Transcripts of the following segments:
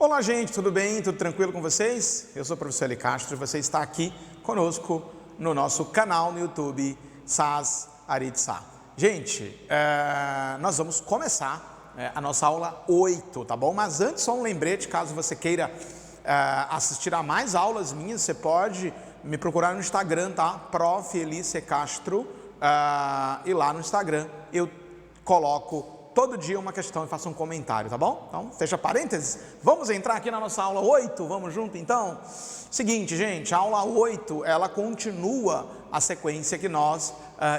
Olá, gente, tudo bem? Tudo tranquilo com vocês? Eu sou o professor Eli Castro e você está aqui conosco no nosso canal no YouTube, SAS Aritsa. Gente, nós vamos começar a nossa aula 8, tá bom? Mas antes, só um lembrete, caso você queira assistir a mais aulas minhas, você pode me procurar no Instagram, tá? Prof. Eli C. Castro, e lá no Instagram eu coloco todo dia uma questão e faço um comentário, tá bom? Então, fecha parênteses. Vamos entrar aqui na nossa aula 8, vamos junto então? Seguinte, gente, a aula 8, ela continua a sequência que nós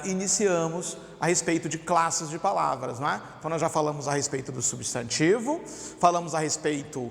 iniciamos a respeito de classes de palavras, não é? Então, nós já falamos a respeito do substantivo, falamos a respeito,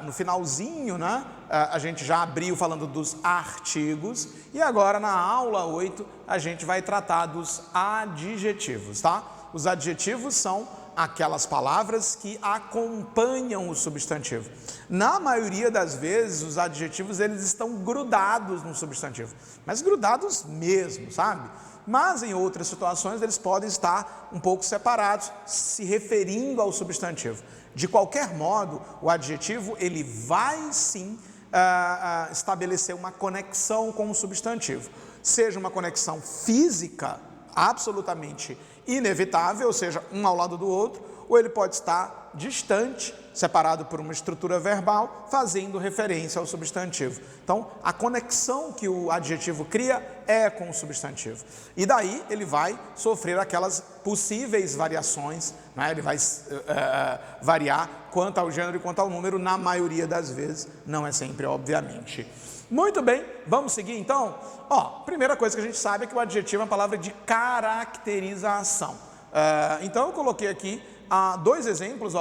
no finalzinho, né? A gente já abriu falando dos artigos, e agora na aula 8, a gente vai tratar dos adjetivos, tá? Os adjetivos são aquelas palavras que acompanham o substantivo. Na maioria das vezes, os adjetivos eles estão grudados no substantivo, mas grudados mesmo, sabe? Mas em outras situações eles podem estar um pouco separados, se referindo ao substantivo. De qualquer modo, o adjetivo ele vai sim estabelecer uma conexão com o substantivo, seja uma conexão física, absolutamente inevitável, ou seja, um ao lado do outro, ou ele pode estar distante, separado por uma estrutura verbal, fazendo referência ao substantivo. Então, a conexão que o adjetivo cria é com o substantivo. E daí ele vai sofrer aquelas possíveis variações, né? Ele vai variar quanto ao gênero e quanto ao número, na maioria das vezes, não é sempre, obviamente. Muito bem, vamos seguir então? Primeira coisa que a gente sabe é que o adjetivo é uma palavra de caracterização. Então eu coloquei aqui dois exemplos,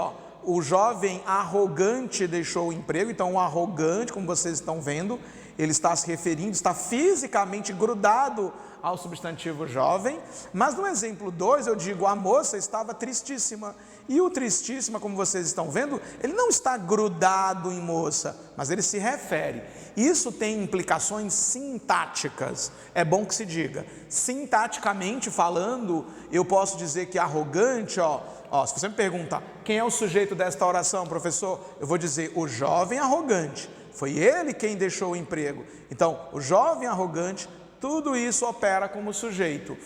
o jovem arrogante deixou o emprego. Então o arrogante, como vocês estão vendo, ele está se referindo, está fisicamente grudado ao substantivo jovem. Mas no exemplo 2 eu digo, a moça estava tristíssima. E o tristíssima, como vocês estão vendo, ele não está grudado em moça, mas ele se refere. Isso tem implicações sintáticas, é bom que se diga. Sintaticamente falando, eu posso dizer que arrogante, se você me pergunta, quem é o sujeito desta oração, professor? Eu vou dizer, o jovem arrogante, foi ele quem deixou o emprego. Então, o jovem arrogante, tudo isso opera como sujeito.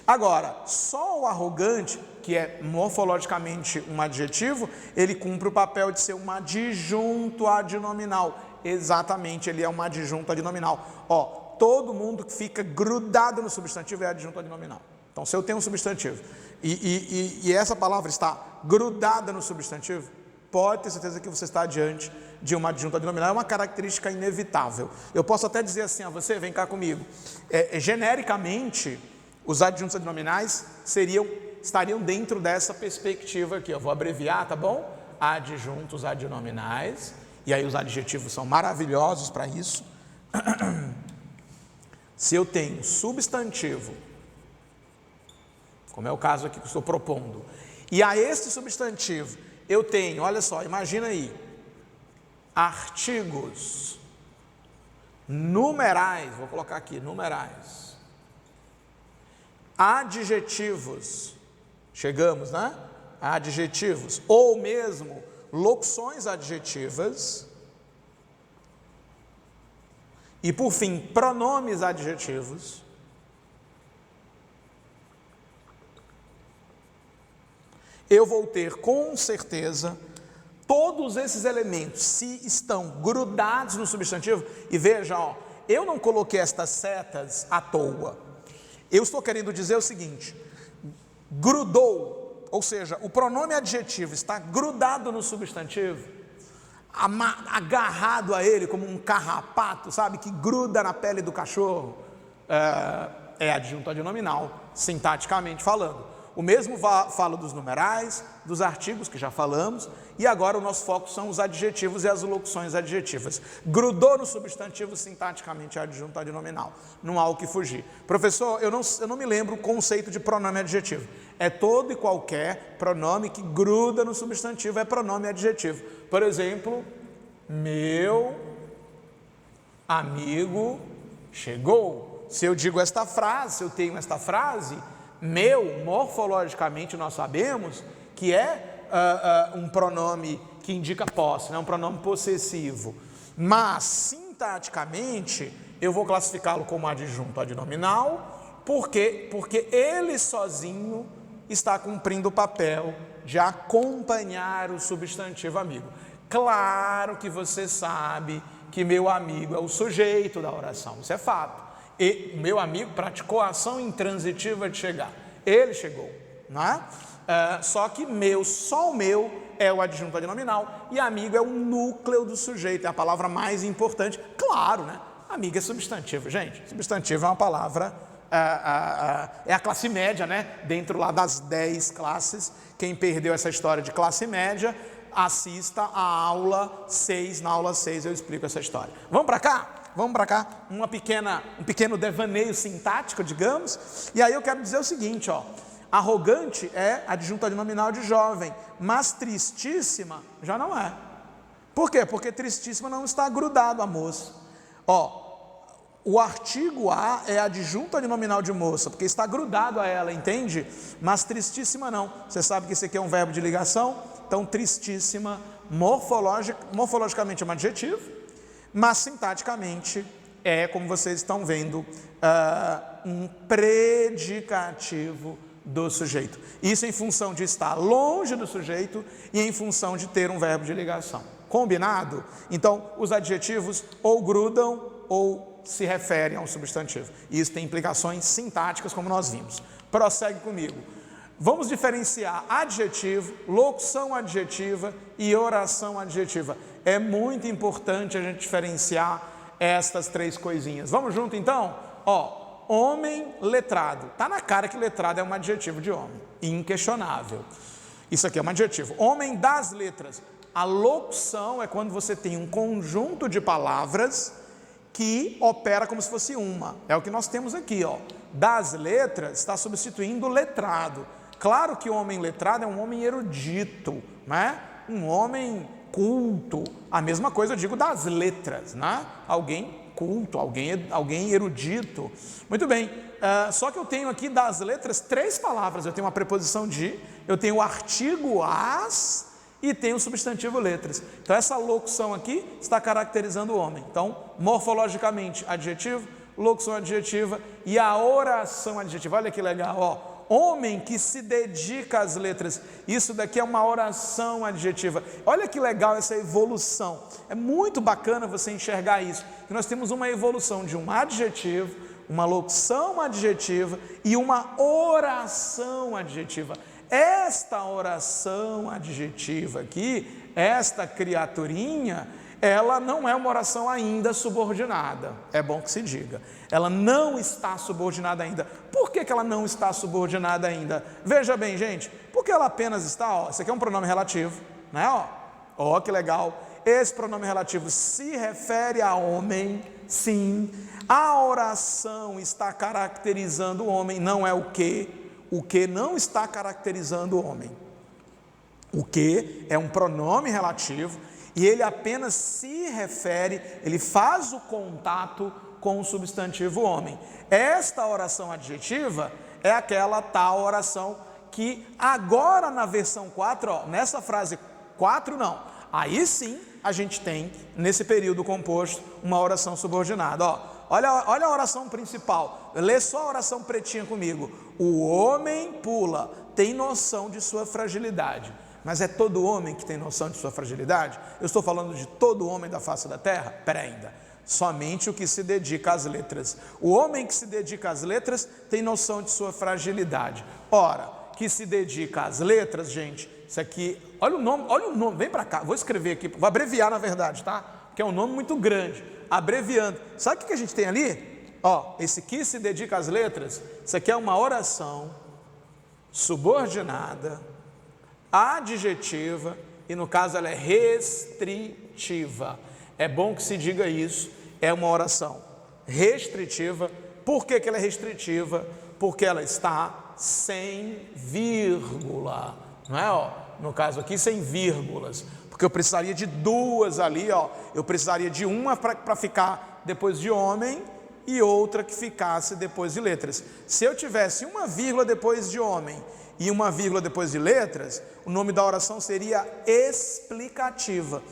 Agora, só o arrogante, que é morfologicamente um adjetivo, ele cumpre o papel de ser um adjunto adnominal. Exatamente, ele é um adjunto adnominal. Todo mundo que fica grudado no substantivo é adjunto adnominal. Então, se eu tenho um substantivo e essa palavra está grudada no substantivo, pode ter certeza que você está diante de uma adjunta adnominal. É uma característica inevitável. Eu posso até dizer assim a você, vem cá comigo. Genericamente, os adjuntos adnominais estariam dentro dessa perspectiva aqui. Eu vou abreviar, tá bom? Adjuntos adnominais. E aí os adjetivos são maravilhosos para isso. Se eu tenho substantivo, como é o caso aqui que eu estou propondo, e a este substantivo eu tenho, olha só, imagina aí, artigos, numerais, vou colocar aqui, numerais, adjetivos, chegamos, né? Adjetivos, ou mesmo locuções adjetivas, e por fim, pronomes adjetivos. Eu vou ter com certeza todos esses elementos, se estão grudados no substantivo. E veja, eu não coloquei estas setas à toa. Eu estou querendo dizer o seguinte: grudou, ou seja, o pronome adjetivo está grudado no substantivo, agarrado a ele como um carrapato, sabe, que gruda na pele do cachorro, é adjunto adnominal, sintaticamente falando. O mesmo falo dos numerais, dos artigos, que já falamos, e agora o nosso foco são os adjetivos e as locuções adjetivas. Grudou no substantivo, sintaticamente é adjunto adnominal, não há o que fugir. Professor, eu não me lembro o conceito de pronome adjetivo. É todo e qualquer pronome que gruda no substantivo, é pronome adjetivo. Por exemplo, meu amigo chegou. Se eu digo esta frase, se eu tenho esta frase, meu, morfologicamente nós sabemos que é um pronome que indica posse, né? Um pronome possessivo. Mas, sintaticamente, eu vou classificá-lo como adjunto adnominal, porque ele sozinho está cumprindo o papel de acompanhar o substantivo amigo. Claro que você sabe que meu amigo é o sujeito da oração, isso é fato. E meu amigo praticou a ação intransitiva de chegar. Ele chegou, não é? Só que só o meu é o adjunto adnominal e amigo é o núcleo do sujeito, é a palavra mais importante. Claro, né? Amigo é substantivo, gente. Substantivo é uma palavra, é a classe média, né? Dentro lá das 10 classes. Quem perdeu essa história de classe média, assista a aula 6. Na aula 6 eu explico essa história. Vamos para cá? Vamos para cá, um pequeno devaneio sintático, digamos. E aí eu quero dizer o seguinte, ó. Arrogante é adjunto adnominal de jovem, mas tristíssima já não é. Por quê? Porque tristíssima não está grudado a moça. Ó, o artigo a é adjunto adnominal de moça, porque está grudado a ela, entende? Mas tristíssima não. Você sabe que esse aqui é um verbo de ligação, então tristíssima morfologicamente é um adjetivo, mas sintaticamente é, como vocês estão vendo, um predicativo do sujeito. Isso em função de estar longe do sujeito e em função de ter um verbo de ligação. Combinado? Então, os adjetivos ou grudam ou se referem ao substantivo. Isso tem implicações sintáticas, como nós vimos. Prossegue comigo. Vamos diferenciar adjetivo, locução adjetiva e oração adjetiva. É muito importante a gente diferenciar estas 3 coisinhas. Vamos junto então? Ó, homem letrado. Está na cara que letrado é um adjetivo de homem. Inquestionável. Isso aqui é um adjetivo. Homem das letras. A locução é quando você tem um conjunto de palavras que opera como se fosse uma. É o que nós temos aqui, ó. Das letras está substituindo letrado. Claro que o homem letrado é um homem erudito, né? Um homem culto. A mesma coisa eu digo das letras, né? Alguém culto, alguém erudito. Muito bem, só que eu tenho aqui das letras 3 palavras. Eu tenho uma preposição de, eu tenho o artigo as e tenho o substantivo letras. Então essa locução aqui está caracterizando o homem. Então, morfologicamente, adjetivo, locução adjetiva e a oração adjetiva. Olha que legal, ó. Homem que se dedica às letras. Isso daqui é uma oração adjetiva. Olha que legal essa evolução. É muito bacana você enxergar isso. Que nós temos uma evolução de um adjetivo, uma locução adjetiva e uma oração adjetiva. Esta oração adjetiva aqui, esta criaturinha, ela não é uma oração ainda subordinada. É bom que se diga. Ela não está subordinada ainda. Por que ela não está subordinada ainda? Veja bem, gente, porque ela apenas está, ó, esse aqui é um pronome relativo, né? Ó, que legal. Esse pronome relativo se refere a homem, sim. A oração está caracterizando o homem, não é o que. O que não está caracterizando o homem. O que é um pronome relativo e ele apenas se refere, ele faz o contato com o substantivo homem. Esta oração adjetiva é aquela tal oração que agora na versão 4, ó, nessa frase 4 não, aí sim a gente tem nesse período composto uma oração subordinada, ó. Olha a oração principal, lê só a oração pretinha comigo. O homem pula, tem noção de sua fragilidade. Mas é todo homem que tem noção de sua fragilidade? Eu estou falando de todo homem da face da terra? Pera ainda. Somente o que se dedica às letras. O homem que se dedica às letras tem noção de sua fragilidade. Ora, que se dedica às letras, gente, isso aqui, olha o nome, vem para cá, vou escrever aqui, vou abreviar na verdade, tá? Porque é um nome muito grande, abreviando. Sabe o que a gente tem ali? Ó, esse que se dedica às letras, isso aqui é uma oração subordinada, adjetiva, e no caso ela é restritiva. É bom que se diga isso, é uma oração restritiva. Por que ela é restritiva? Porque ela está sem vírgula, não é? Ó, no caso aqui sem vírgulas, porque eu precisaria de 2 ali, ó. Eu precisaria de uma para ficar depois de homem e outra que ficasse depois de letras. Se eu tivesse uma vírgula depois de homem e uma vírgula depois de letras, o nome da oração seria explicativa.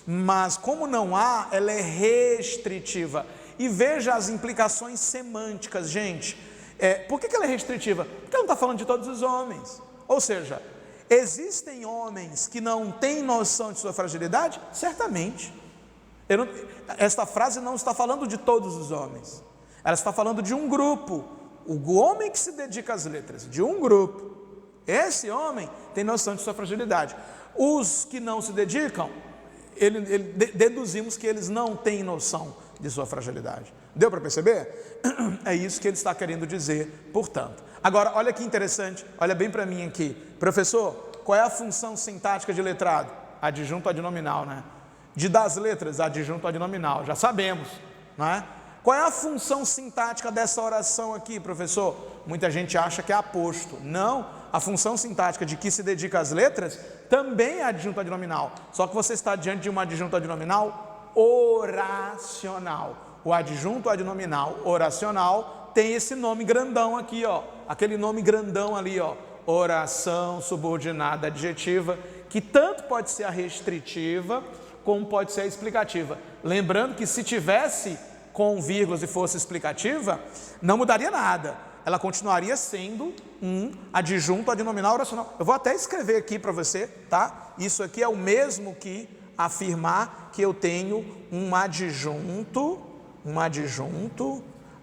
Mas como não há, ela é restritiva. E veja as implicações semânticas, gente. Por que ela é restritiva? Porque ela não está falando de todos os homens. Ou seja, existem homens que não têm noção de sua fragilidade? Certamente. Esta frase não está falando de todos os homens. Ela está falando de um grupo. O homem que se dedica às letras, de um grupo. Esse homem tem noção de sua fragilidade. Os que não se dedicam, deduzimos que eles não têm noção de sua fragilidade. Deu para perceber? É isso que ele está querendo dizer, portanto. Agora, olha que interessante, olha bem para mim aqui. Professor, qual é a função sintática de letrado? Adjunto adnominal, né? De das letras, adjunto adnominal, já sabemos, não é? Qual é a função sintática dessa oração aqui, professor? Muita gente acha que é aposto. Não, a função sintática de que se dedica às letras também é adjunto adnominal, só que você está diante de uma adjunto adnominal oracional. O adjunto adnominal oracional tem esse nome grandão aqui, ó, aquele nome grandão ali, ó, oração subordinada adjetiva, que tanto pode ser a restritiva como pode ser a explicativa. Lembrando que se tivesse com vírgulas e fosse explicativa, não mudaria nada. Ela continuaria sendo um adjunto adnominal oracional. Eu vou até escrever aqui para você, tá? Isso aqui é o mesmo que afirmar que eu tenho um adjunto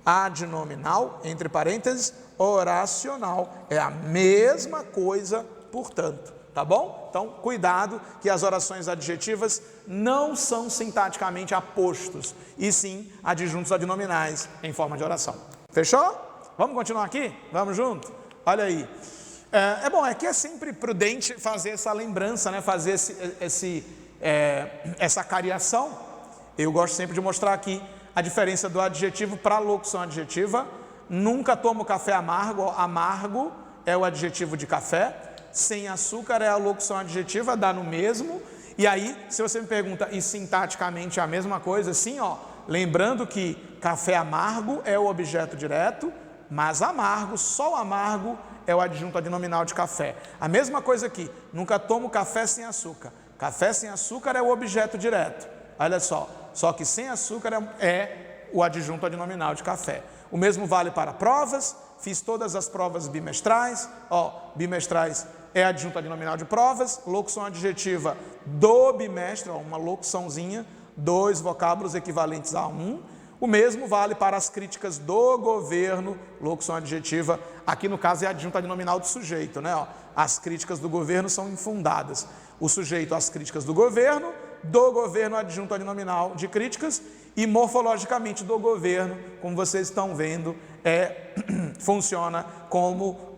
adnominal, entre parênteses, oracional. É a mesma coisa, portanto, tá bom? Então, cuidado que as orações adjetivas não são sintaticamente apostos, e sim adjuntos adnominais em forma de oração. Fechou? Vamos continuar aqui? Vamos junto? Olha aí. É que é sempre prudente fazer essa lembrança, né? Fazer essa cariação. Eu gosto sempre de mostrar aqui a diferença do adjetivo para a locução adjetiva. Nunca tomo café amargo. Amargo é o adjetivo de café. Sem açúcar é a locução adjetiva, dá no mesmo. E aí, se você me pergunta, e sintaticamente é a mesma coisa? Sim, ó. Lembrando que café amargo é o objeto direto, mas amargo, só o amargo é o adjunto adnominal de café. A mesma coisa aqui, nunca tomo café sem açúcar. Café sem açúcar é o objeto direto. Olha só que sem açúcar é o adjunto adnominal de café. O mesmo vale para provas, fiz todas as provas bimestrais, bimestrais é adjunto adnominal de provas, locução adjetiva do bimestre, uma locuçãozinha, 2 vocábulos equivalentes a 1. O mesmo vale para as críticas do governo, locução adjetiva, aqui no caso é adjunto adnominal do sujeito, né? As críticas do governo são infundadas. O sujeito, as críticas do governo adjunto adnominal de críticas, e morfologicamente do governo, como vocês estão vendo, funciona como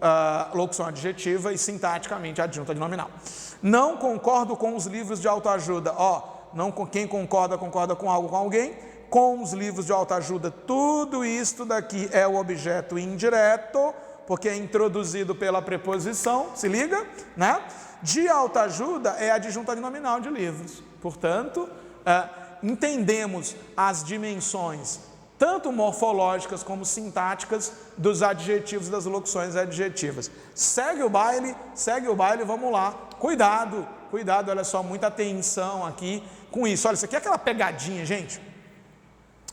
locução adjetiva e sintaticamente adjunto adnominal. Não concordo com os livros de autoajuda. Quem concorda com algo, com alguém. Com os livros de autoajuda, tudo isto daqui é o objeto indireto, porque é introduzido pela preposição, se liga, né? De autoajuda é adjunto adnominal de livros. Portanto, entendemos as dimensões, tanto morfológicas como sintáticas, dos adjetivos e das locuções adjetivas. Segue o baile, vamos lá. Cuidado, olha só, muita atenção aqui com isso. Olha, isso aqui é aquela pegadinha, gente.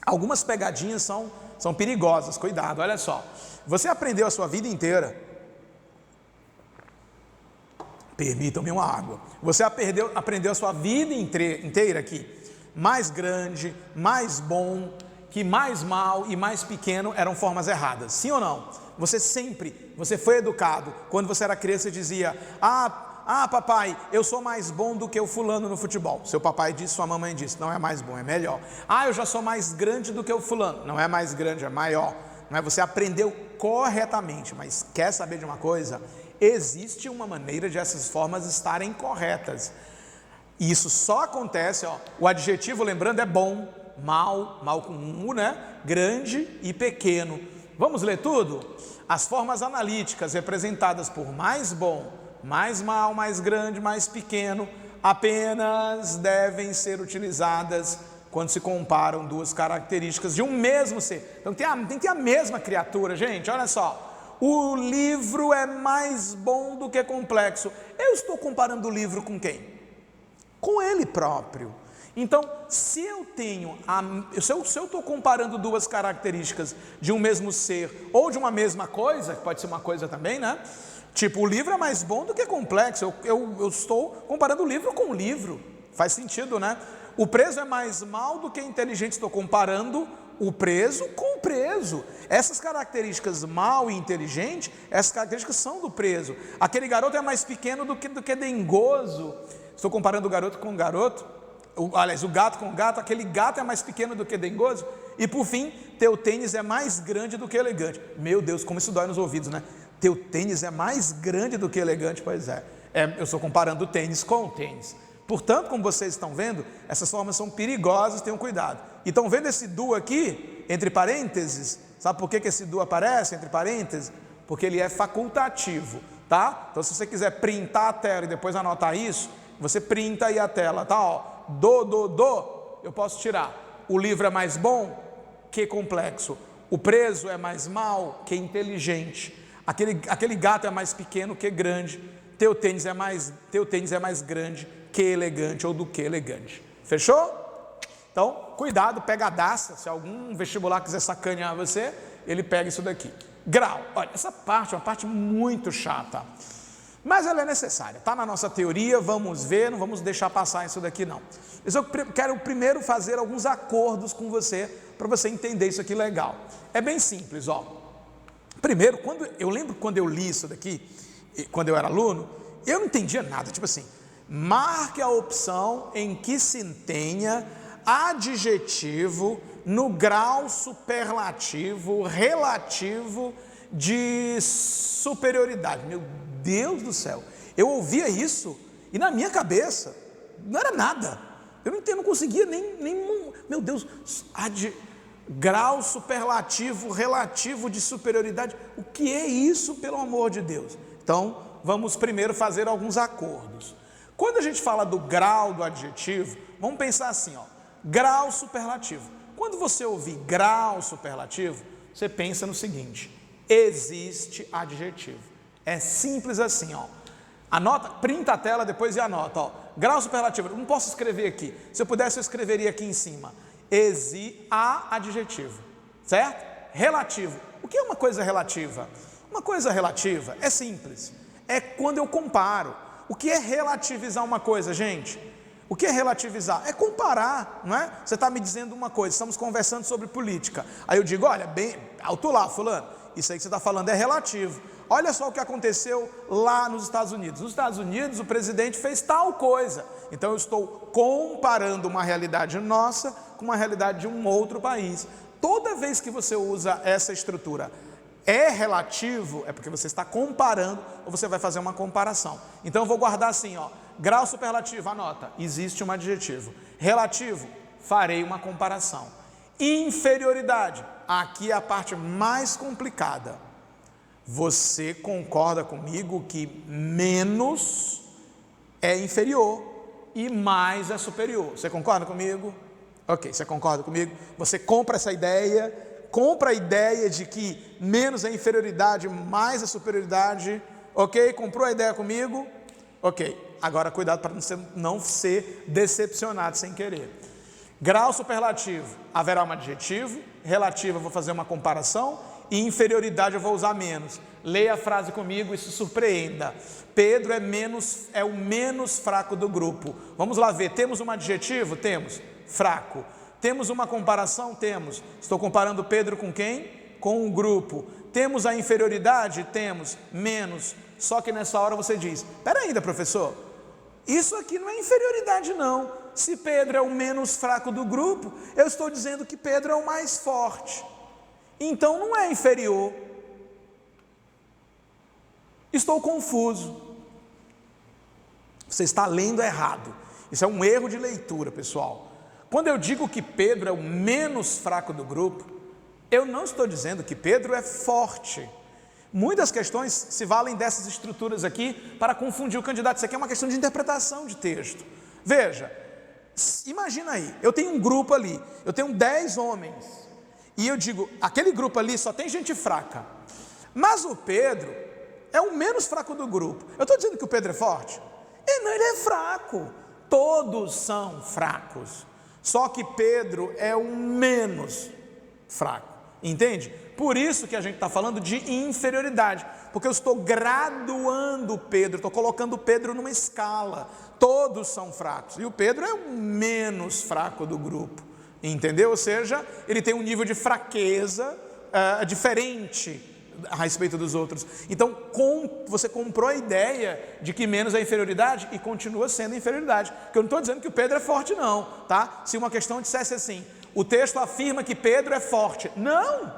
Algumas pegadinhas são perigosas, cuidado, olha só. Você aprendeu a sua vida inteira, permitam-me uma água. Você aprendeu a sua vida inteira aqui, mais grande, mais bom, que mais mal e mais pequeno eram formas erradas, sim ou não? Você foi educado, quando você era criança e dizia, papai, eu sou mais bom do que o fulano no futebol. Seu papai disse, sua mamãe disse, não é mais bom, é melhor. Eu já sou mais grande do que o fulano. Não é mais grande, é maior. Não é? Você aprendeu corretamente, mas quer saber de uma coisa? Existe uma maneira de essas formas estarem corretas. E isso só acontece, o adjetivo, lembrando, é bom, mal com um, né? Grande e pequeno. Vamos ler tudo? As formas analíticas representadas por mais bom, mais mal, mais grande, mais pequeno, apenas devem ser utilizadas quando se comparam duas características de um mesmo ser. Então tem que ter a mesma criatura, gente, olha só. O livro é mais bom do que complexo. Eu estou comparando o livro com quem? Com ele próprio. Então, se eu estou comparando duas características de um mesmo ser, ou de uma mesma coisa, que pode ser uma coisa também, né? Tipo, o livro é mais bom do que complexo. Eu estou comparando o livro com o livro. Faz sentido, né? O preso é mais mal do que inteligente. Estou comparando o preso com o preso. Essas características mal e inteligente, essas características são do preso. Aquele garoto é mais pequeno do que dengoso. Estou comparando o garoto com o garoto. Aliás, o gato com o gato. Aquele gato é mais pequeno do que dengoso. E por fim, teu tênis é mais grande do que elegante. Meu Deus, como isso dói nos ouvidos, né? Teu tênis é mais grande do que elegante. Pois é, eu estou comparando o tênis com o tênis. Portanto, como vocês estão vendo, essas formas são perigosas, tenham cuidado. E estão vendo esse do aqui, entre parênteses? Sabe por que esse do aparece entre parênteses? Porque ele é facultativo, tá? Então, se você quiser printar a tela e depois anotar isso, você printa aí a tela, tá? Ó, eu posso tirar. O livro é mais bom que complexo. O preso é mais mal que inteligente. Aquele gato é mais pequeno que grande. Teu tênis é mais grande que elegante ou do que elegante. Fechou? Então, cuidado, pegadaça. Se algum vestibular quiser sacanear você, ele pega isso daqui. Grau. Olha, essa parte é uma parte muito chata, mas ela é necessária. Está na nossa teoria, vamos ver, não vamos deixar passar isso daqui não. Eu quero primeiro fazer alguns acordos com você, para você entender isso aqui legal. É bem simples, ó. Primeiro, eu lembro quando eu li isso daqui, quando eu era aluno, eu não entendia nada, tipo assim, marque a opção em que se tenha adjetivo no grau superlativo relativo de superioridade. Meu Deus do céu, eu ouvia isso e na minha cabeça não era nada. Eu não conseguia nem meu Deus, grau superlativo relativo de superioridade. O que é isso, pelo amor de Deus? Então, vamos primeiro fazer alguns acordos. Quando a gente fala do grau do adjetivo, vamos pensar assim, ó, grau superlativo. Quando você ouvir grau superlativo, você pensa no seguinte: existe adjetivo. É simples assim, ó. Anota, printa a tela depois e anota, ó. Grau superlativo, eu não posso escrever aqui. Se eu pudesse, eu escreveria aqui em cima. Há adjetivo, certo? Relativo. O que é uma coisa relativa? Uma coisa relativa é simples. É quando eu comparo. O que é relativizar uma coisa, gente? O que é relativizar? É comparar, não é? Você está me dizendo uma coisa, estamos conversando sobre política. Aí eu digo, olha, bem, alto lá, fulano, isso aí que você está falando é relativo. Olha só o que aconteceu lá nos Estados Unidos. Nos Estados Unidos, o presidente fez tal coisa. Então, eu estou comparando uma realidade nossa com uma realidade de um outro país. Toda vez que você usa essa estrutura, é relativo, é porque você está comparando ou você vai fazer uma comparação. Então, eu vou guardar assim, ó, grau superlativo, anota, existe um adjetivo. Relativo, farei uma comparação. Inferioridade, aqui é a parte mais complicada. Você concorda comigo que menos é inferior e mais é superior? Você concorda comigo? Ok, você concorda comigo? Você compra essa ideia, compra a ideia de que menos é inferioridade, mais é superioridade, ok? Comprou a ideia comigo? Ok, agora cuidado para não ser decepcionado sem querer. Grau superlativo, haverá um adjetivo, relativo eu vou fazer uma comparação, e inferioridade eu vou usar menos. Leia a frase comigo e se surpreenda. Pedro é o menos fraco do grupo. Vamos lá ver, temos um adjetivo? Temos, fraco. Temos uma comparação? Temos. Estou comparando Pedro com quem? Com um grupo. Temos a inferioridade? Temos, menos. Só que nessa hora você diz, espera ainda, professor, isso aqui não é inferioridade não. Se Pedro é o menos fraco do grupo, eu estou dizendo que Pedro é o mais forte. Então não é inferior. Estou confuso. Você está lendo errado. Isso é um erro de leitura, pessoal. Quando eu digo que Pedro é o menos fraco do grupo, eu não estou dizendo que Pedro é forte. Muitas questões se valem dessas estruturas aqui para confundir o candidato. Isso aqui é uma questão de interpretação de texto. Veja, Imagina aí, eu tenho um grupo ali, eu tenho 10 homens, e eu digo, aquele grupo ali só tem gente fraca, mas o Pedro é o menos fraco do grupo. Eu estou dizendo que o Pedro é forte? Não, ele é fraco. Todos são fracos, só que Pedro é o menos fraco, entende? Por isso que a gente está falando de inferioridade, porque eu estou graduando Pedro, estou colocando Pedro numa escala. Todos são fracos, e o Pedro é o menos fraco do grupo, entendeu? Ou seja, ele tem um nível de fraqueza diferente a respeito dos outros. Então, você comprou a ideia de que menos é inferioridade e continua sendo inferioridade, porque eu não estou dizendo que o Pedro é forte não, tá? Se uma questão dissesse assim, o texto afirma que Pedro é forte. Não,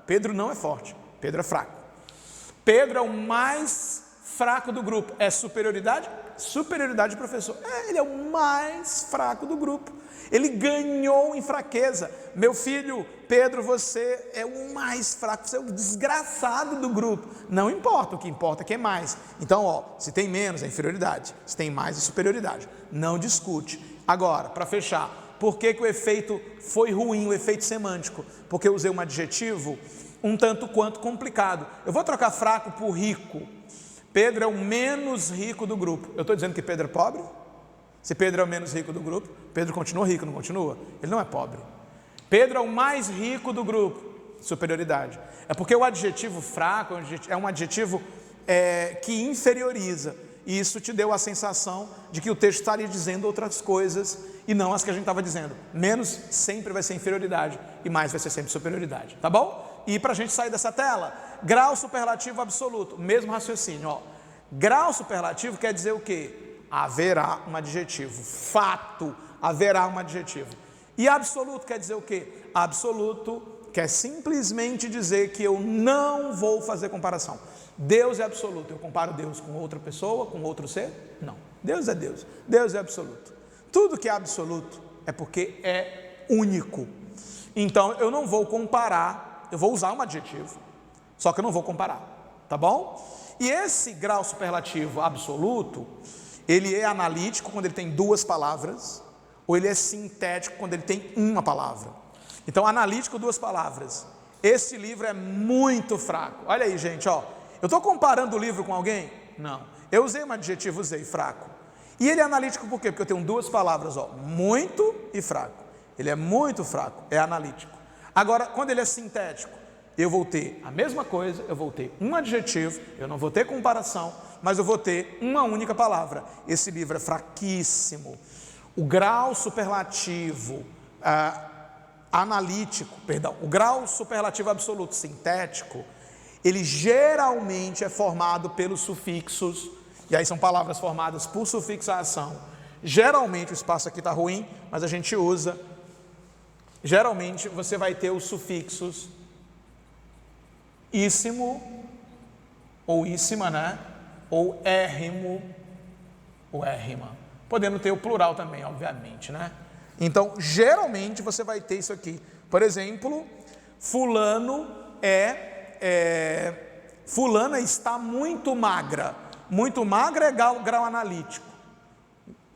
Pedro não é forte, Pedro é fraco. Pedro é o mais fraco do grupo. É superioridade? Superioridade, professor. Ele é o mais fraco do grupo. Ele ganhou em fraqueza. Meu filho, Pedro, você é o mais fraco, você é o desgraçado do grupo. Não importa, o que importa é que é mais. Então, se tem menos é inferioridade, se tem mais é superioridade. Não discute. Agora, para fechar, por que o efeito foi ruim, o efeito semântico? Porque eu usei um adjetivo um tanto quanto complicado. Eu vou trocar fraco por rico. Pedro é o menos rico do grupo. Eu estou dizendo que Pedro é pobre? Se Pedro é o menos rico do grupo, Pedro continua rico, não continua? Ele não é pobre. Pedro é o mais rico do grupo. Superioridade. É porque o adjetivo fraco é um adjetivo que inferioriza. E isso te deu a sensação de que o texto estaria dizendo outras coisas e não as que a gente estava dizendo. Menos sempre vai ser inferioridade e mais vai ser sempre superioridade. Tá bom? E para a gente sair dessa tela, grau superlativo absoluto, mesmo raciocínio. Grau superlativo quer dizer o quê? Haverá um adjetivo. Fato, haverá um adjetivo. E absoluto quer dizer o quê? Absoluto quer simplesmente dizer que eu não vou fazer comparação. Deus é absoluto. Eu comparo Deus com outra pessoa, com outro ser? Não. Deus é Deus. Deus é absoluto. Tudo que é absoluto é porque é único. Então eu não vou comparar, eu vou usar um adjetivo, só que eu não vou comparar, tá bom? E esse grau superlativo absoluto, ele é analítico quando ele tem duas palavras, ou ele é sintético quando ele tem uma palavra. Então, analítico, duas palavras. Esse livro é muito fraco. Olha aí, gente, eu estou comparando o livro com alguém? Não. Eu usei um adjetivo, usei fraco. E ele é analítico por quê? Porque eu tenho duas palavras, muito e fraco. Ele é muito fraco, é analítico. Agora, quando ele é sintético, eu vou ter a mesma coisa, eu vou ter um adjetivo, eu não vou ter comparação, mas eu vou ter uma única palavra. Esse livro é fraquíssimo. O grau superlativo o grau superlativo absoluto sintético, ele geralmente é formado pelos sufixos, e aí são palavras formadas por sufixação. Geralmente, o espaço aqui está ruim, mas a gente usa. Geralmente você vai ter os sufixos íssimo, ou íssima, né? Ou érrimo, ou érrima. Podendo ter o plural também, obviamente, né? Então, geralmente você vai ter isso aqui. Por exemplo, fulana está muito magra. Muito magra é grau analítico.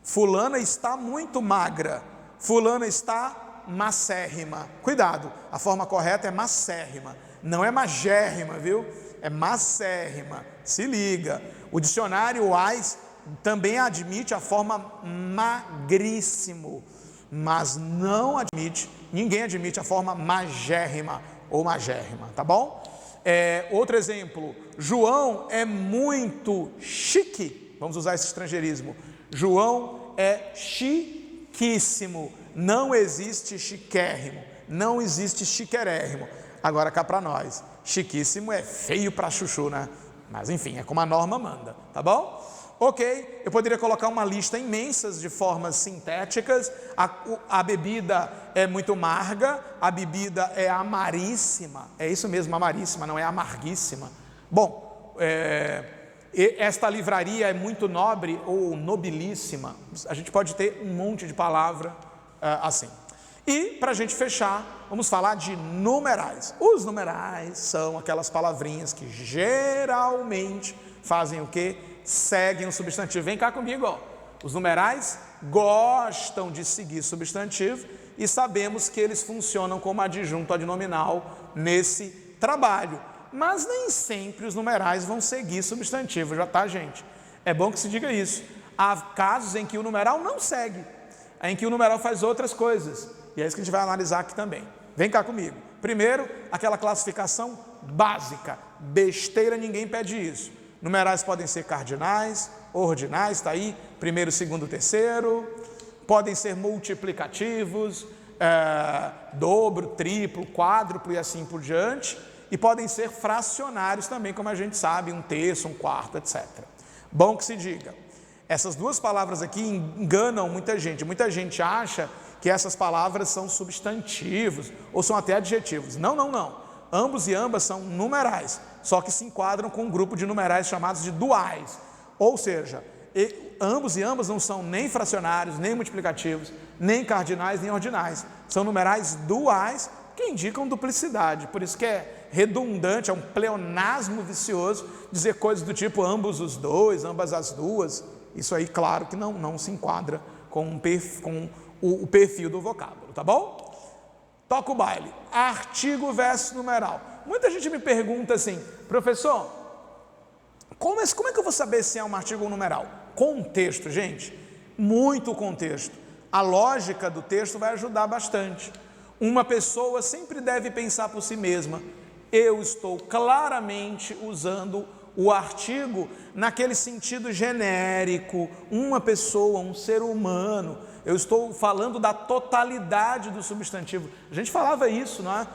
Fulana está muito magra. Fulana está macérrima. Cuidado, a forma correta é macérrima. Não é magérrima, viu? É macérrima. Se liga. O dicionário AIS também admite a forma magríssimo, mas não admite, ninguém admite a forma magérrima ou magérrima, tá bom? Outro exemplo, João é muito chique, vamos usar esse estrangeirismo. João é chiquíssimo, não existe chiquérrimo, não existe chiquerérrimo. Agora cá para nós, chiquíssimo é feio para chuchu, né? Mas enfim, é como a norma manda, tá bom? Ok, eu poderia colocar uma lista imensa de formas sintéticas. A bebida é muito amarga, a bebida é amaríssima. É isso mesmo, amaríssima, não é amarguíssima. Bom, esta livraria é muito nobre ou nobilíssima. A gente pode ter um monte de palavra assim. E, para a gente fechar, vamos falar de numerais. Os numerais são aquelas palavrinhas que geralmente fazem o quê? Seguem o substantivo. Vem cá comigo, Os numerais gostam de seguir substantivo e sabemos que eles funcionam como adjunto adnominal nesse trabalho. Mas nem sempre os numerais vão seguir substantivo, já tá, gente? É bom que se diga isso. Há casos em que o numeral não segue, em que o numeral faz outras coisas. E é isso que a gente vai analisar aqui também. Vem cá comigo. Primeiro, aquela classificação básica. Besteira, ninguém pede isso. Numerais podem ser cardinais, ordinais, está aí, primeiro, segundo, terceiro. Podem ser multiplicativos, dobro, triplo, quádruplo e assim por diante. E podem ser fracionários também, como a gente sabe, um terço, um quarto, etc. Bom que se diga. Essas duas palavras aqui enganam muita gente. Muita gente acha que essas palavras são substantivos ou são até adjetivos. Não, não, não. Ambos e ambas são numerais, só que se enquadram com um grupo de numerais chamados de duais. Ou seja, ambos e ambas não são nem fracionários, nem multiplicativos, nem cardinais, nem ordinais. São numerais duais que indicam duplicidade. Por isso que é redundante, é um pleonasmo vicioso dizer coisas do tipo ambos os dois, ambas as duas. Isso aí, claro que não se enquadra com o perfil do vocábulo, tá bom? Toca o baile. Artigo versus numeral. Muita gente me pergunta assim, professor, como é que eu vou saber se é um artigo ou um numeral? Contexto, gente, muito contexto. A lógica do texto vai ajudar bastante. Uma pessoa sempre deve pensar por si mesma, eu estou claramente usando o artigo naquele sentido genérico, uma pessoa, um ser humano, eu estou falando da totalidade do substantivo. A gente falava isso, não é?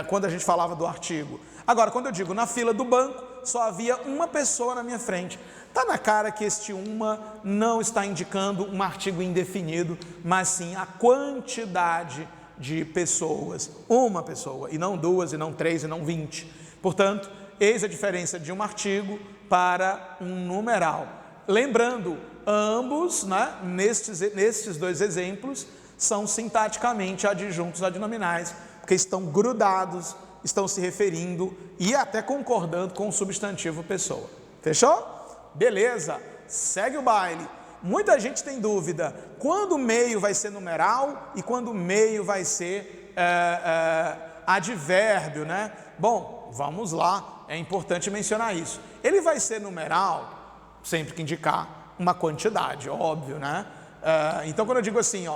Quando a gente falava do artigo. Agora, quando eu digo na fila do banco, só havia uma pessoa na minha frente. Está na cara que este uma não está indicando um artigo indefinido, mas sim a quantidade de pessoas. Uma pessoa, e não duas, e não três, e não 20. Portanto, eis a diferença de um artigo para um numeral. Lembrando, ambos, né, nestes dois exemplos, são sintaticamente adjuntos adnominais, porque estão grudados, estão se referindo e até concordando com o substantivo pessoa. Fechou? Beleza, segue o baile. Muita gente tem dúvida, quando o meio vai ser numeral e quando o meio vai ser advérbio, né? Bom, vamos lá, é importante mencionar isso. Ele vai ser numeral sempre que indicar uma quantidade, óbvio, né? Então, quando eu digo assim,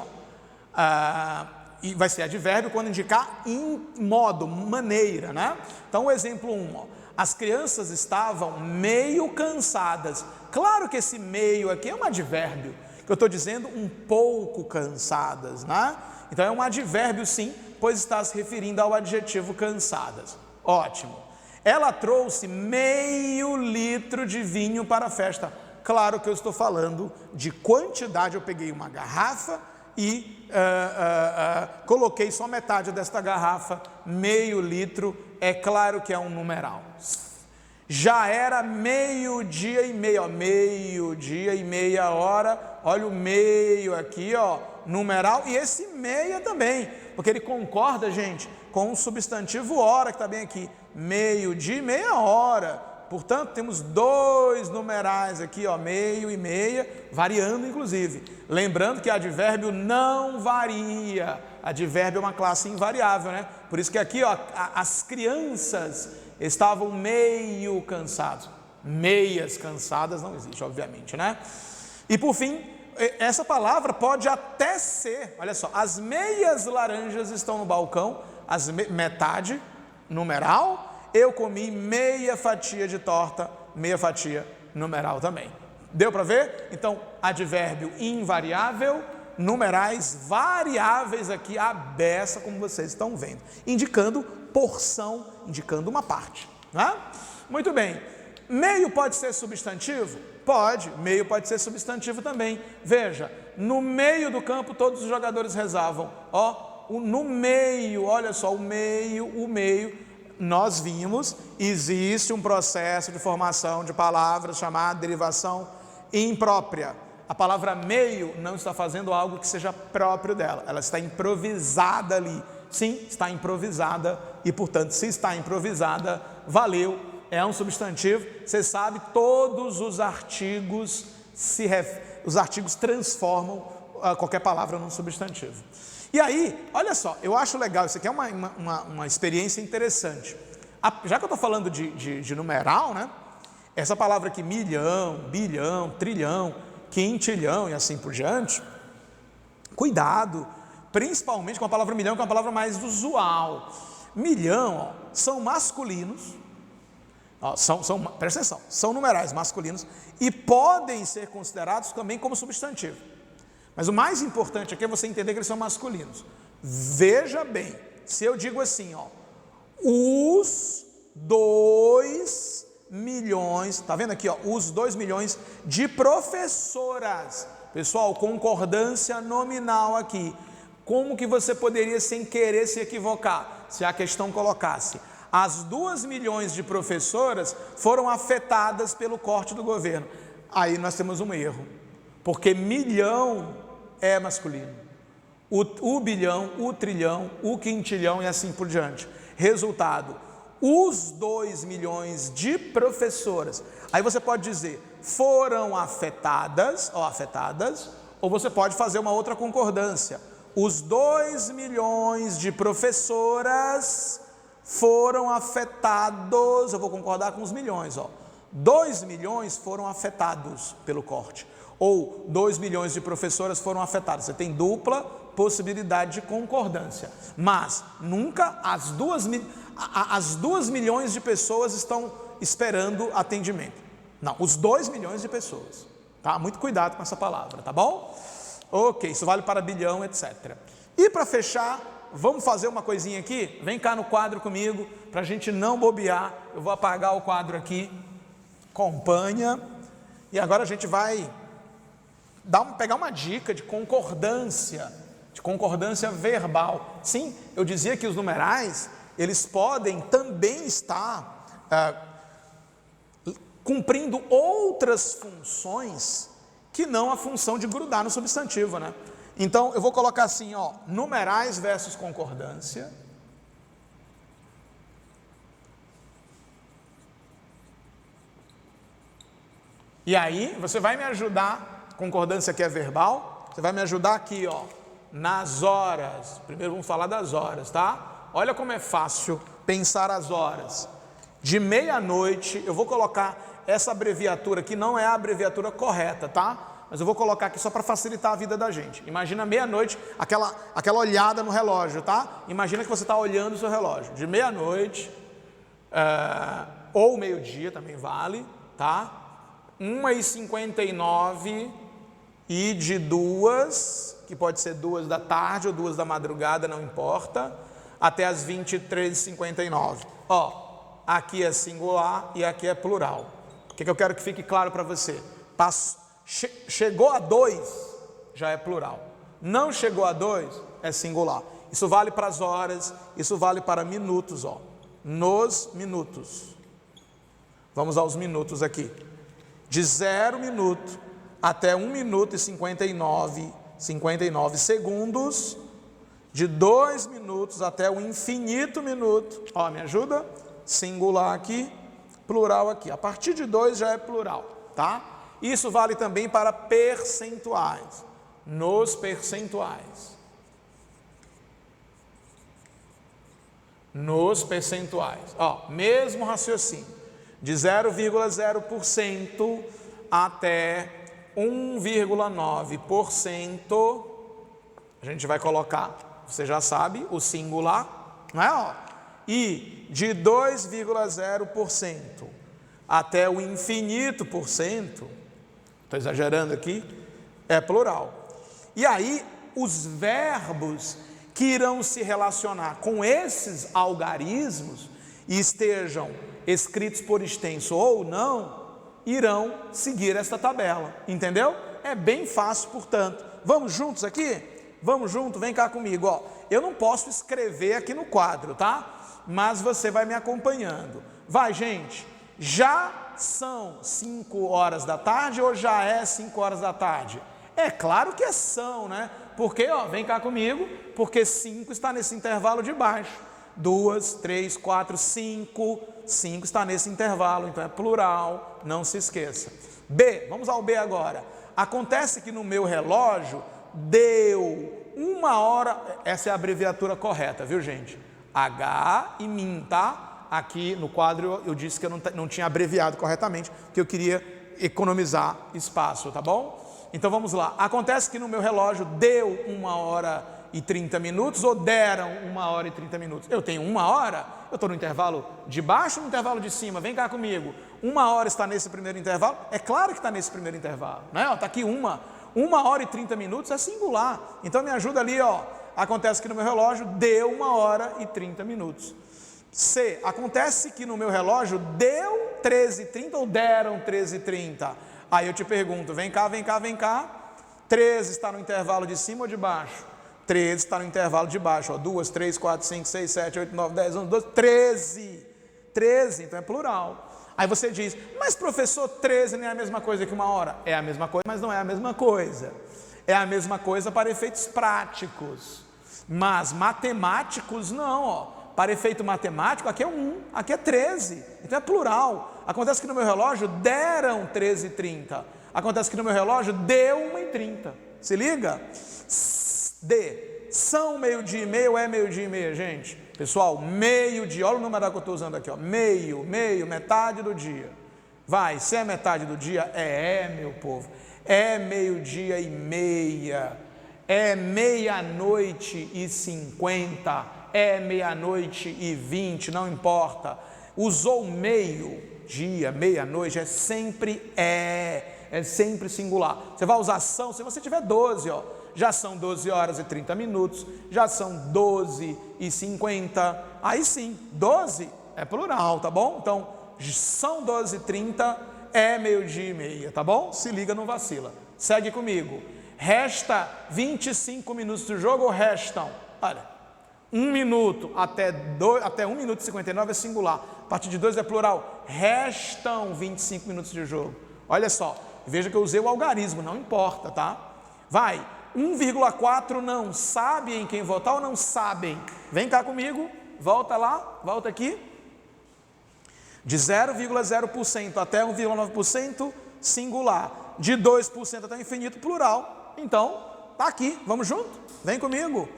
e vai ser advérbio quando indicar em modo, maneira, né? Então, o exemplo 1, as crianças estavam meio cansadas. Claro que esse meio aqui é um advérbio, que eu estou dizendo um pouco cansadas, né? Então, é um advérbio sim, pois está se referindo ao adjetivo cansadas. Ótimo. Ela trouxe meio litro de vinho para a festa. Claro que eu estou falando de quantidade, eu peguei uma garrafa e coloquei só metade desta garrafa, meio litro, é claro que é um numeral. Já era meio-dia e meia, meio-dia e meia hora, olha o meio aqui, numeral, e esse meia também, porque ele concorda, gente, com o substantivo hora que está bem aqui, meio-dia e meia hora. Portanto, temos dois numerais aqui, meio e meia, variando inclusive. Lembrando que advérbio não varia. Advérbio é uma classe invariável, né? Por isso que aqui, as crianças estavam meio cansados. Meias cansadas não existe, obviamente, né? E por fim, essa palavra pode até ser, olha só, as meias laranjas estão no balcão, metade, numeral. Eu comi meia fatia de torta, meia fatia, numeral também. Deu para ver? Então, advérbio invariável, numerais variáveis aqui, a beça, como vocês estão vendo, indicando porção, indicando uma parte, né? Muito bem. Meio pode ser substantivo? Pode. Meio pode ser substantivo também. Veja, no meio do campo todos os jogadores rezavam. No meio, olha só, o meio, nós vimos, existe um processo de formação de palavras chamado derivação imprópria. A palavra meio não está fazendo algo que seja próprio dela, ela está improvisada ali. Sim, está improvisada e, portanto, se está improvisada, valeu, é um substantivo. Você sabe, todos os artigos os artigos transformam qualquer palavra num substantivo. E aí, olha só, eu acho legal, isso aqui é uma experiência interessante. Já que eu estou falando de numeral, né? Essa palavra aqui, milhão, bilhão, trilhão, quintilhão e assim por diante, cuidado, principalmente com a palavra milhão, que é uma palavra mais usual. Milhão, são masculinos, presta atenção, são numerais masculinos e podem ser considerados também como substantivo. Mas o mais importante aqui é você entender que eles são masculinos. Veja bem, se eu digo assim, os 2 milhões, tá vendo aqui, os 2 milhões de professoras. Pessoal, concordância nominal aqui. Como que você poderia sem querer se equivocar? Se a questão colocasse, as 2 milhões de professoras foram afetadas pelo corte do governo. Aí nós temos um erro, porque milhão é masculino. O bilhão, o trilhão, o quintilhão e assim por diante. Resultado, os 2 milhões de professoras. Aí você pode dizer, foram afetadas, ou você pode fazer uma outra concordância. Os 2 milhões de professoras foram afetados, eu vou concordar com os milhões, 2 milhões foram afetados pelo corte, ou 2 milhões de professoras foram afetadas. Você tem dupla possibilidade de concordância, mas nunca as 2 milhões de pessoas estão esperando atendimento. Não, os 2 milhões de pessoas, tá? Muito cuidado com essa palavra, tá bom? Ok, isso vale para bilhão, etc. E para fechar, vamos fazer uma coisinha aqui? Vem cá no quadro comigo, para a gente não bobear. Eu vou apagar o quadro aqui, acompanha. E agora a gente vai pegar uma dica de concordância verbal. Sim, eu dizia que os numerais, eles podem também estar cumprindo outras funções que não a função de grudar no substantivo, né? Então, eu vou colocar assim, numerais versus concordância. E aí, você vai me ajudar, concordância aqui é verbal, você vai me ajudar aqui, nas horas. Primeiro vamos falar das horas, tá? Olha como é fácil pensar as horas. De meia-noite, eu vou colocar essa abreviatura aqui, não é a abreviatura correta, tá? Mas eu vou colocar aqui só para facilitar a vida da gente. Imagina meia-noite, aquela olhada no relógio, tá? Imagina que você está olhando o seu relógio. De meia-noite, ou meio-dia também vale, tá? 1h59 e de 2, que pode ser 2 da tarde ou 2 da madrugada, não importa, até as 23h59. Aqui é singular e aqui é plural. O que eu quero que fique claro para você? Chegou a 2, já é plural. Não chegou a 2, é singular. Isso vale para as horas, isso vale para minutos, nos minutos. Vamos aos minutos aqui. De 0 minuto até 1 minuto e 59 segundos. De 2 minutos até o infinito minuto. Me ajuda? Singular aqui, plural aqui. A partir de 2 já é plural, tá? Isso vale também para percentuais. Nos percentuais. Nos percentuais. Mesmo raciocínio. De 0,0% até 1,9%. A gente vai colocar, você já sabe, o singular, não é? E de 2,0% até o infinito por cento, estou exagerando aqui, é plural. E aí, os verbos que irão se relacionar com esses algarismos e estejam escritos por extenso ou não, irão seguir esta tabela, entendeu? É bem fácil, portanto. Vamos juntos aqui? Vamos junto, vem cá comigo, Eu não posso escrever aqui no quadro, tá? Mas você vai me acompanhando. Vai, gente, já são 5 horas da tarde ou já é 5 horas da tarde? É claro que são, né? Porque, vem cá comigo, porque 5 está nesse intervalo de baixo. 2, 3, 4, 5. 5 está nesse intervalo, então é plural. não se esqueça. B, vamos ao B agora. Acontece que no meu relógio deu 1 hora, essa é a abreviatura correta, viu gente? H e min, tá? Aqui no quadro eu disse que eu não tinha abreviado corretamente, porque eu queria economizar espaço, tá bom? Então vamos lá. Acontece que no meu relógio deu 1 hora e 30 minutos ou deram 1 hora e 30 minutos? Eu tenho 1 hora, eu estou no intervalo de baixo ou no intervalo de cima? Vem cá comigo. 1 hora está nesse primeiro intervalo? É claro que está nesse primeiro intervalo, né? Está aqui 1 hora e 30 minutos é singular. Então me ajuda ali, ó. Acontece que no meu relógio deu 1 hora e 30 minutos. C, acontece que no meu relógio deu 13h30 ou deram 13h30? Aí eu te pergunto, vem cá. 13 está no intervalo de cima ou de baixo? 13 está no intervalo de baixo, ó. 2, 3, 4, 5, 6, 7, 8, 9, 10, 11, 12, 13. 13, então é plural. Aí você diz, mas professor, 13 não é a mesma coisa que 1 hora? É a mesma coisa, mas não é a mesma coisa. É a mesma coisa para efeitos práticos, mas matemáticos não, ó. Para efeito matemático, aqui é 1, aqui é 13, então é plural. Acontece que no meu relógio deram 13h30. Acontece que no meu relógio deu 1h30. Se liga? D, são meio-dia e meio ou é meio-dia e meia, gente? Pessoal, meio-dia, olha o numeral que eu estou usando aqui, ó. Meio, metade do dia. Vai, se é metade do dia, meu povo. É meio-dia e meia, é meia-noite e 50, é meia-noite e 20, não importa. Usou meio-dia, meia-noite, é sempre singular. Você vai usar são, se você tiver 12, ó, já são 12 horas e 30 minutos, já são 12 e 50, aí sim, 12 é plural, tá bom? Então, são 12 e 30, é meio-dia e meia, tá bom? Se liga, não vacila. Segue comigo. Resta 25 minutos do jogo ou restam? Olha, 1 minuto até 1 minuto e 59 é singular. A partir de 2 é plural. Restam 25 minutos de jogo. Olha só, veja que eu usei o algarismo, não importa, tá? Vai, 1,4 não sabe em quem votar ou não sabem? Vem cá comigo, volta lá, volta aqui. De 0,0% até 1,9%, singular. De 2% até infinito, plural. Então, tá aqui, vamos junto? Vem comigo.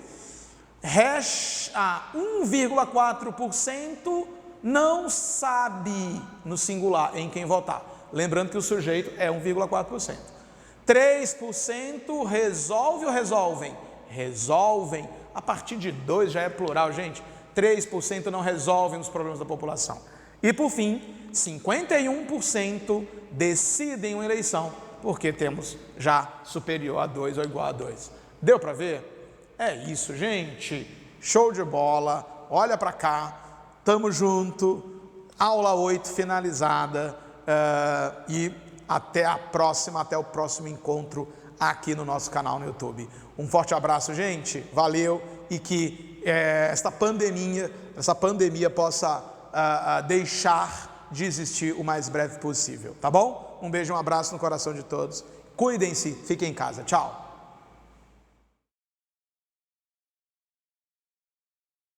1,4% não sabe no singular em quem votar. Lembrando que o sujeito é 1,4%. 3% resolve ou resolvem? Resolvem. A partir de 2 já é plural, gente. 3% não resolvem os problemas da população. E por fim, 51% decidem uma eleição, porque temos já superior a 2 ou igual a 2. Deu para ver? É isso, gente. Show de bola. Olha para cá. Tamo junto. Aula 8 finalizada. E até a próxima, até o próximo encontro aqui no nosso canal no YouTube. Um forte abraço, gente. Valeu. E que essa pandemia possa deixar de existir o mais breve possível, tá bom? Um beijo, um abraço no coração de todos. Cuidem-se, fiquem em casa. Tchau.